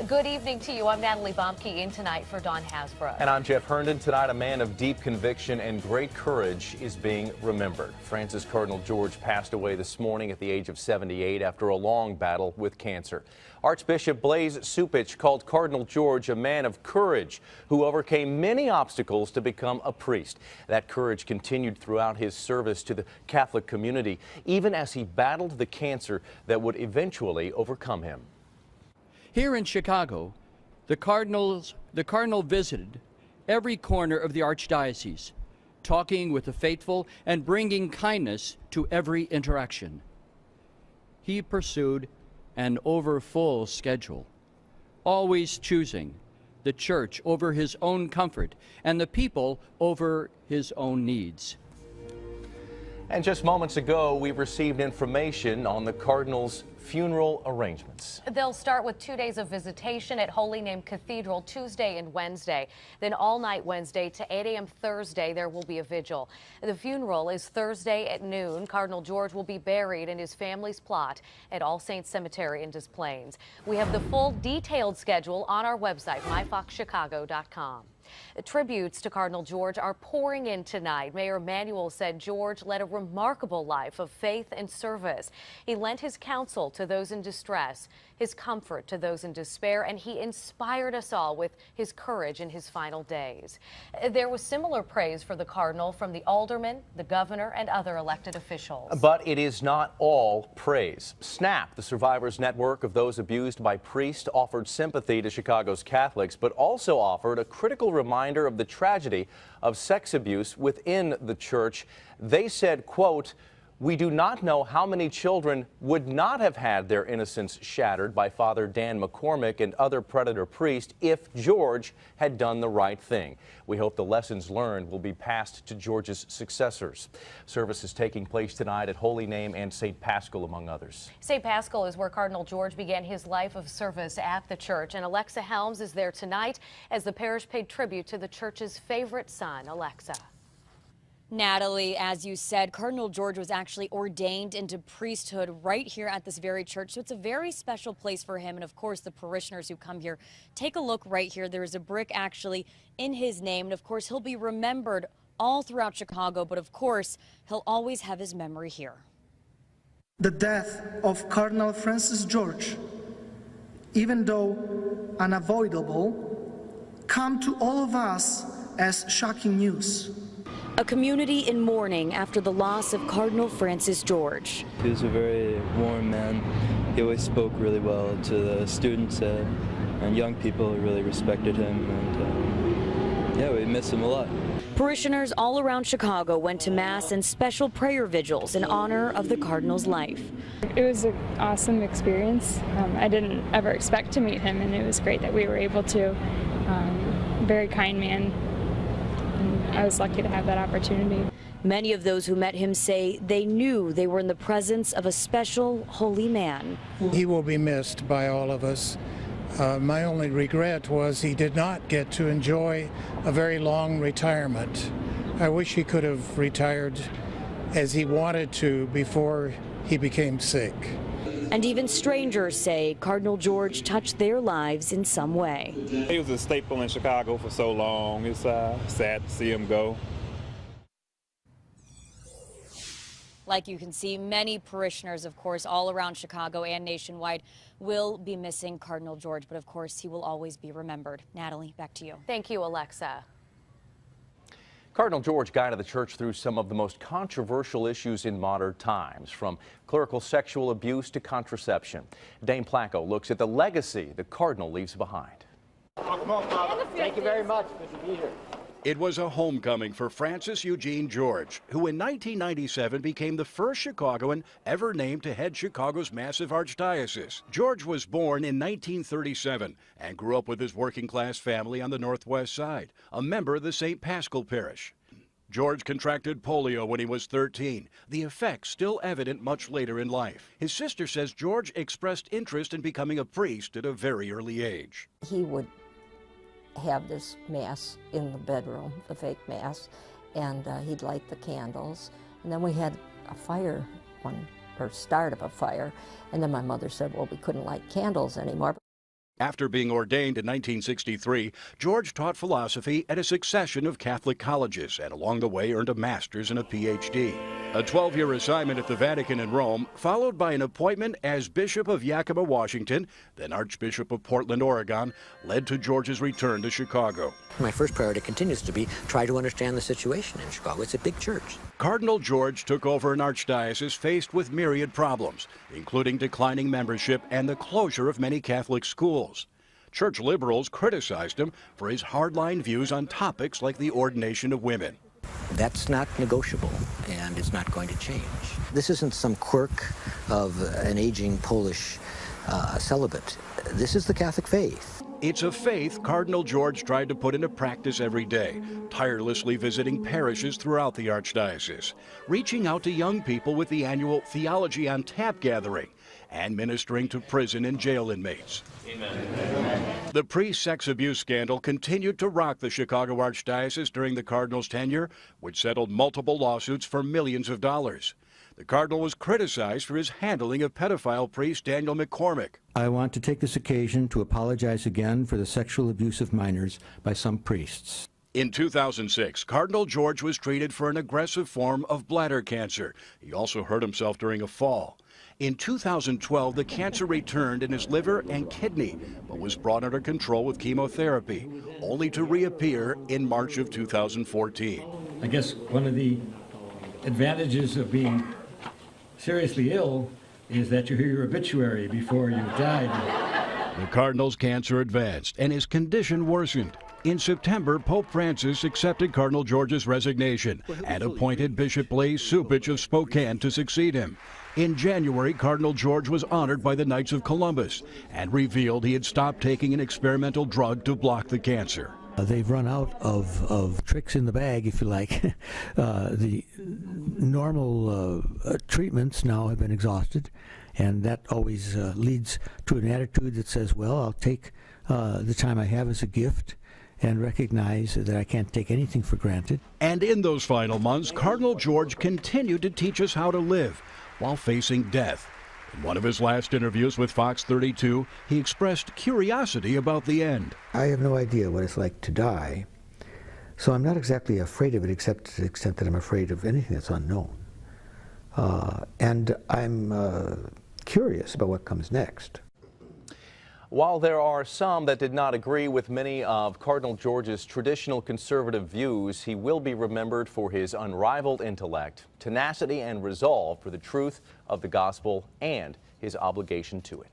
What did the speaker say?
Good evening to you. I'm Natalie Bomke in tonight for Don Hasbrook. And I'm Jeff Herndon. Tonight, a man of deep conviction and great courage is being remembered. Francis Cardinal George passed away this morning at the age of 78 after a long battle with cancer. Archbishop Blaise Supich called Cardinal George a man of courage who overcame many obstacles to become a priest. That courage continued throughout his service to the Catholic community, even as he battled the cancer that would eventually overcome him. Here in Chicago, the Cardinal visited every corner of the Archdiocese, talking with the faithful and bringing kindness to every interaction. He pursued an overfull schedule, always choosing the church over his own comfort and the people over his own needs. And just moments ago, we received information on the Cardinal's funeral arrangements. They'll start with 2 days of visitation at Holy Name Cathedral Tuesday and Wednesday. Then all night Wednesday to 8 a.m. Thursday, there will be a vigil. The funeral is Thursday at noon. Cardinal George will be buried in his family's plot at All Saints Cemetery in Des Plaines. We have the full detailed schedule on our website, myfoxchicago.com. Tributes to Cardinal George are pouring in tonight. Mayor Emanuel said George led a remarkable life of faith and service. He lent his counsel to those in distress, his comfort to those in despair, and he inspired us all with his courage in his final days. There was similar praise for the Cardinal from the aldermen, the governor, and other elected officials. But it is not all praise. SNAP, the survivors network of those abused by priests, offered sympathy to Chicago's Catholics, but also offered a critical reminder of the tragedy of sex abuse within the church. They said, quote, "We do not know how many children would not have had their innocence shattered by Father Dan McCormick and other predator priests if George had done the right thing. We hope the lessons learned will be passed to George's successors." Service is taking place tonight at Holy Name and St. Paschal, among others. St. Paschal is where Cardinal George began his life of service at the church. And Alexa Helms is there tonight as the parish paid tribute to the church's favorite son. Alexa. Natalie, as you said, Cardinal George was actually ordained into priesthood right here at this very church. So it's a very special place for him. And of course, the parishioners who come here, take a look right here. There is a brick actually in his name. And of course, he'll be remembered all throughout Chicago. But of course, he'll always have his memory here. The death of Cardinal Francis George, even though unavoidable, come to all of us as shocking news. A community in mourning after the loss of Cardinal Francis George. He was a very warm man. He always spoke really well to the students and young people who really respected him. And yeah, we miss him a lot. Parishioners all around Chicago went to Mass and special prayer vigils in honor of the Cardinal's life. It was an awesome experience. I didn't ever expect to meet him, and it was great that we were able to. Very kind man. I was lucky to have that opportunity. Many of those who met him say they knew they were in the presence of a special holy man. He will be missed by all of us. My only regret was he did not get to enjoy a very long retirement. I wish he could have retired as he wanted to before he became sick. And even strangers say Cardinal George touched their lives in some way. He was a staple in Chicago for so long. It's sad to see him go. Like you can see, many parishioners, of course, all around Chicago and nationwide will be missing Cardinal George, but of course he will always be remembered. Natalie, back to you. Thank you, Alexa. Cardinal George guided the church through some of the most controversial issues in modern times, from clerical sexual abuse to contraception. Dane Placco looks at the legacy the Cardinal leaves behind. Come on, Father. Thank you very much. Good to be here. It was a homecoming for Francis Eugene George, who in 1997 became the first Chicagoan ever named to head Chicago's massive archdiocese. George was born in 1937 and grew up with his working-class family on the Northwest Side, a member of the St. Paschal Parish. George contracted polio when he was 13, the effects still evident much later in life. His sister says George expressed interest in becoming a priest at a very early age. He would have this mass in the bedroom, the fake mass, and he'd light the candles. And then we had a fire, start of a fire, and then my mother said, well, we couldn't light candles anymore. After being ordained in 1963, George taught philosophy at a succession of Catholic colleges and along the way earned a master's and a PhD. A 12-year assignment at the Vatican in Rome, followed by an appointment as Bishop of Yakima, Washington, then Archbishop of Portland, Oregon, led to George's return to Chicago. My first priority continues to be try to understand the situation in Chicago. It's a big church. Cardinal George took over an archdiocese faced with myriad problems, including declining membership and the closure of many Catholic schools. Church liberals criticized him for his hardline views on topics like the ordination of women. That's not negotiable, and it's not going to change. This isn't some quirk of an aging Polish celibate. This is the Catholic faith. It's a faith Cardinal George tried to put into practice every day, tirelessly visiting parishes throughout the archdiocese, reaching out to young people with the annual Theology on Tap gathering, and ministering to prison and jail inmates. Amen. The priest sex abuse scandal continued to rock the Chicago Archdiocese during the Cardinal's tenure, which settled multiple lawsuits for millions of dollars. The Cardinal was criticized for his handling of pedophile priest Daniel McCormick. I want to take this occasion to apologize again for the sexual abuse of minors by some priests. In 2006, Cardinal George was treated for an aggressive form of bladder cancer. He also hurt himself during a fall. In 2012, the cancer returned in his liver and kidney, but was brought under control with chemotherapy, only to reappear in March of 2014. I guess one of the advantages of being seriously ill is that you hear your obituary before you've died. The Cardinal's cancer advanced and his condition worsened. In September, Pope Francis accepted Cardinal George's resignation and appointed Bishop Blaise Supich of Spokane to succeed him. In January, Cardinal George was honored by the Knights of Columbus and revealed he had stopped taking an experimental drug to block the cancer. They've run out of tricks in the bag, if you like. The normal treatments now have been exhausted, and that always leads to an attitude that says, well, I'll take the time I have as a gift and recognize that I can't take anything for granted. And in those final months, Cardinal George continued to teach us how to live while facing death. In one of his last interviews with Fox 32, he expressed curiosity about the end. I have no idea what it's like to die, so I'm not exactly afraid of it except to the extent that I'm afraid of anything that's unknown. And I'm curious about what comes next. While there are some that did not agree with many of Cardinal George's traditional conservative views, he will be remembered for his unrivaled intellect, tenacity, and resolve for the truth of the gospel and his obligation to it.